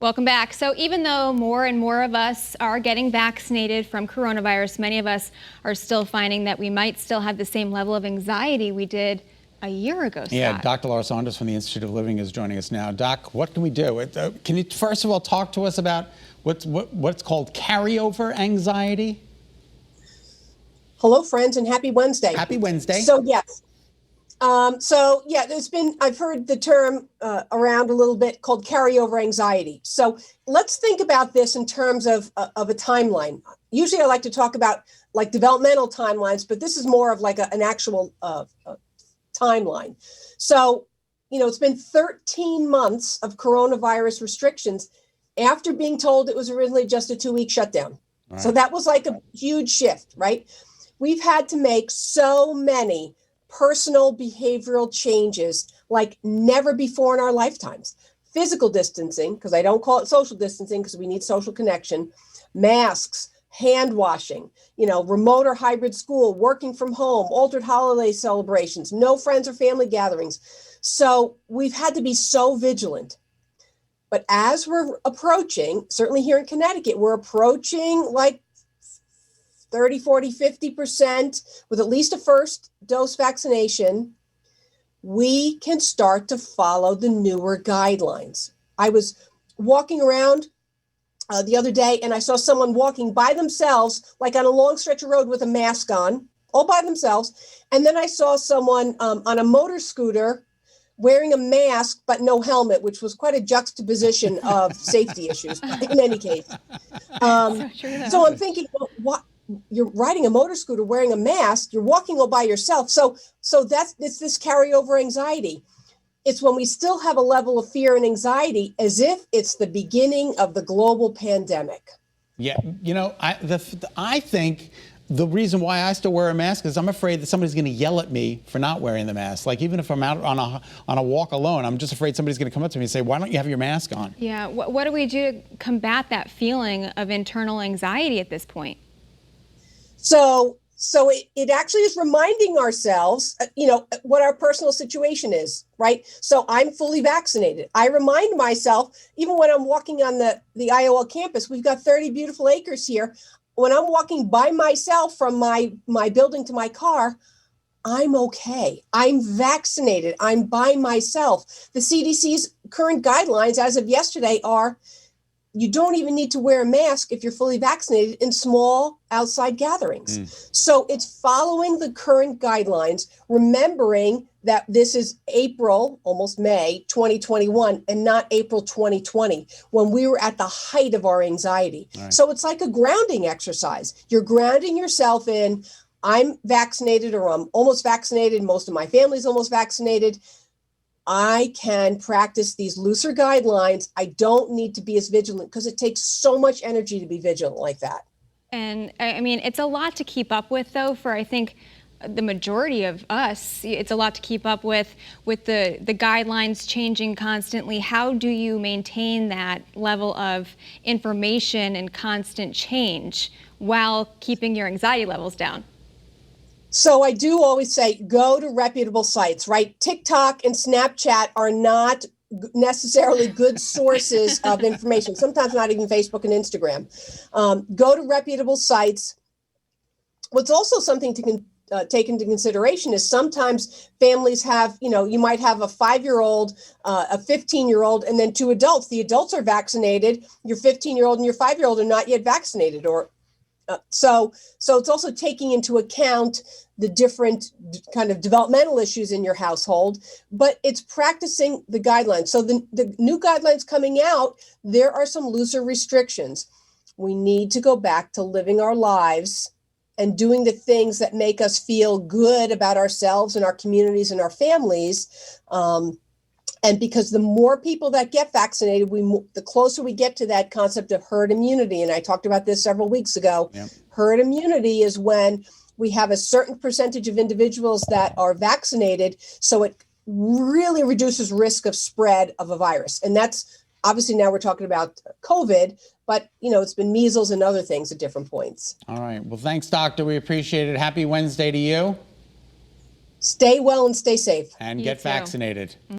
Welcome back. So even though more and more of us are getting vaccinated from coronavirus, many of us are still finding that we might still have the same level of anxiety we did a year ago, Scott. Yeah, Dr. Laura Saunders from the Institute of Living is joining us now. Doc, what can we do? Can you first of all talk to us about what's called carryover anxiety? Hello, friends, and happy Wednesday. Happy Wednesday. So, yes. I've heard the term around a little bit called carryover anxiety. So let's think about this in terms of a timeline. Usually I like to talk about like developmental timelines, but this is more of like an actual timeline. So, it's been 13 months of coronavirus restrictions after being told it was originally just a 2-week shutdown. Right. So that was like a huge shift, right? We've had to make so many personal behavioral changes like never before in our lifetimes. Physical distancing, because I don't call it social distancing because we need social connection, masks, hand washing, remote or hybrid school, working from home, altered holiday celebrations, no friends or family gatherings. So we've had to be so vigilant. But as we're approaching, certainly here in Connecticut, we're approaching like 30, 40, 50% with at least a first dose vaccination, we can start to follow the newer guidelines. I was walking around the other day and I saw someone walking by themselves, like on a long stretch of road with a mask on, all by themselves. And then I saw someone on a motor scooter wearing a mask, but no helmet, which was quite a juxtaposition of safety issues in any case. So I'm thinking, well, what? You're riding a motor scooter wearing a mask, you're walking all by yourself. So it's this carryover anxiety. It's when we still have a level of fear and anxiety as if it's the beginning of the global pandemic. Yeah, I think the reason why I still wear a mask is I'm afraid that somebody's going to yell at me for not wearing the mask. Like even if I'm out on a walk alone, I'm just afraid somebody's going to come up to me and say, "Why don't you have your mask on?" Yeah, what do we do to combat that feeling of internal anxiety at this point? So it actually is reminding ourselves, what our personal situation is, right? So I'm fully vaccinated. I remind myself, even when I'm walking on the IOL campus, we've got 30 beautiful acres here. When I'm walking by myself from my building to my car, I'm okay. I'm vaccinated. I'm by myself. The CDC's current guidelines as of yesterday are you don't even need to wear a mask if you're fully vaccinated in small outside gatherings. So it's following the current guidelines, remembering that this is April, almost May 2021, and not April 2020, when we were at the height of our anxiety. Right. So it's like a grounding exercise. You're grounding yourself in, I'm vaccinated or I'm almost vaccinated. Most of my family's almost vaccinated. I can practice these looser guidelines. I don't need to be as vigilant because it takes so much energy to be vigilant like that. And I mean, it's a lot to keep up with, though, for I think the majority of us. It's a lot to keep up with the guidelines changing constantly. How do you maintain that level of information and constant change while keeping your anxiety levels down? So I do always say, go to reputable sites, right? TikTok and Snapchat are not necessarily good sources of information, sometimes not even Facebook and Instagram. Go to reputable sites. What's also something to take into consideration is sometimes families have, you might have a 5-year-old, a 15-year-old, and then 2 adults. The adults are vaccinated. Your 15-year-old and your 5-year-old are not yet vaccinated, so it's also taking into account the different kind of developmental issues in your household, but it's practicing the guidelines. So the new guidelines coming out, there are some looser restrictions. We need to go back to living our lives and doing the things that make us feel good about ourselves and our communities and our families. And because the more people that get vaccinated, the closer we get to that concept of herd immunity. And I talked about this several weeks ago. Yep. Herd immunity is when we have a certain percentage of individuals that are vaccinated. So it really reduces risk of spread of a virus. And that's obviously now we're talking about COVID, but it's been measles and other things at different points. All right. Well, thanks, Doctor. We appreciate it. Happy Wednesday to you. Stay well and stay safe. And get vaccinated.